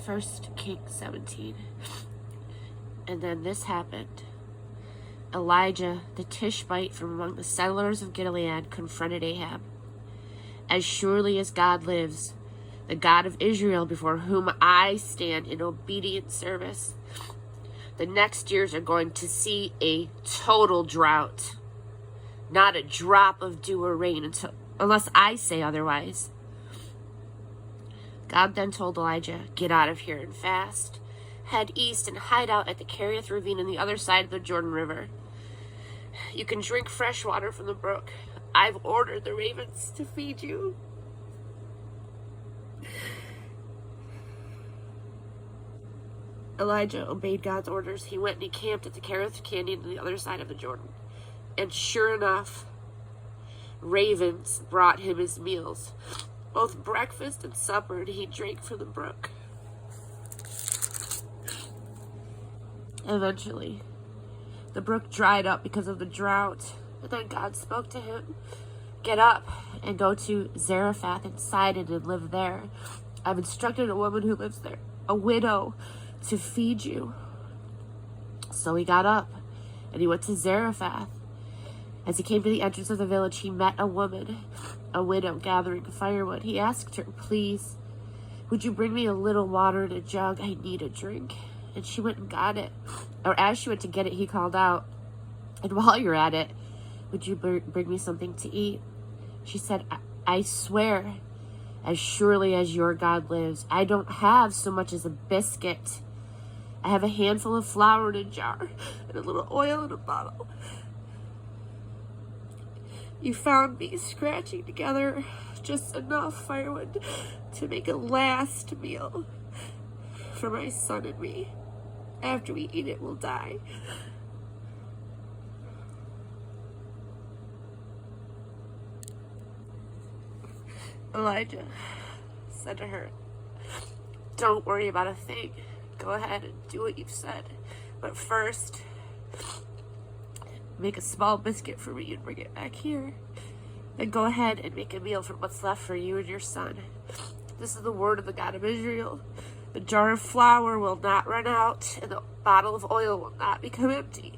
1 Kings 17. And then this happened. Elijah, the Tishbite from among the settlers of Gilead, confronted Ahab. As surely as God lives, the God of Israel before whom I stand in obedient service, the next years are going to see a total drought. Not a drop of dew or rain unless I say otherwise. God then told Elijah, get out of here and fast. Head east and hide out at the Kerith ravine on the other side of the Jordan River. You can drink fresh water from the brook. I've ordered the ravens to feed you. Elijah obeyed God's orders. He went and he camped at the Kerith Canyon on the other side of the Jordan. And sure enough, ravens brought him his meals, both breakfast and supper, and he drank from the brook. Eventually, the brook dried up because of the drought, and then God spoke to him, get up and go to Zarephath and Sidon and live there. I've instructed a woman who lives there, a widow, to feed you. So he got up and he went to Zarephath. As he came to the entrance of the village, he met a woman, a widow, gathering firewood. He asked her, please, would you bring me a little water in a jug? I need a drink. And she went and got it. Or as she went to get it, he called out, and while you're at it, would you bring me something to eat? She said, I swear, as surely as your God lives, I don't have so much as a biscuit. I have a handful of flour in a jar and a little oil in a bottle. You found me scratching together just enough firewood to make a last meal for my son and me. After we eat it, we'll die. Elijah said to her, don't worry about a thing. Go ahead and do what you've said. But first, make a small biscuit for me and bring it back here. Then go ahead and make a meal from what's left for you and your son. This is the word of the God of Israel. The jar of flour will not run out, and the bottle of oil will not become empty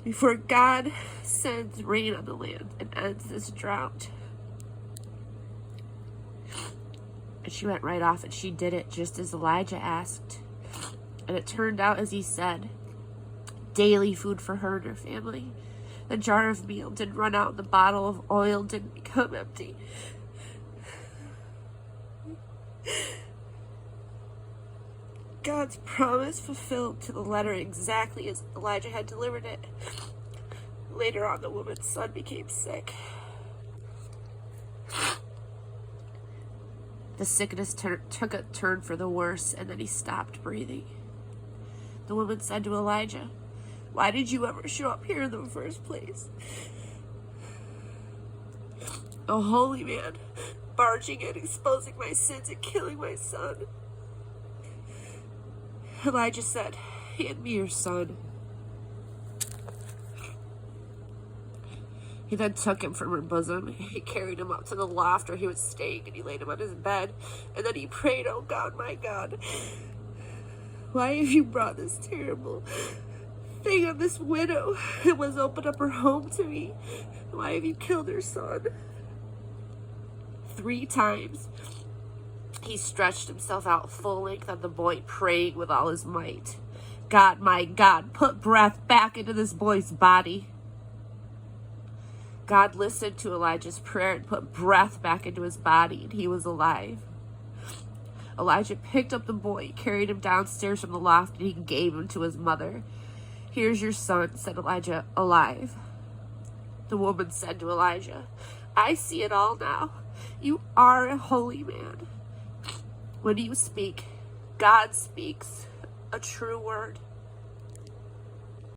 before God sends rain on the land and ends this drought. And she went right off, and she did it just as Elijah asked. And it turned out as he said. Daily food for her and her family. The jar of meal didn't run out, and the bottle of oil didn't become empty. God's promise fulfilled to the letter exactly as Elijah had delivered it. Later on, the woman's son became sick. The sickness took a turn for the worse, and then he stopped breathing. The woman said to Elijah, why did you ever show up here in the first place? A holy man, barging in, exposing my sins and killing my son. Elijah said, hand me your son. He then took him from her bosom. He carried him up to the loft where he was staying, and he laid him on his bed. And then he prayed, oh God, my God, why have you brought this terrible thing on this widow who has opened up her home to me? Why have you killed her son? 3 times. He stretched himself out full length on the boy, praying with all his might. God, my God, put breath back into this boy's body. God listened to Elijah's prayer and put breath back into his body, and he was alive. Elijah picked up the boy, carried him downstairs from the loft, and he gave him to his mother. Here's your son, said Elijah, alive. The woman said to Elijah, I see it all now. You are a holy man. When you speak, God speaks a true word.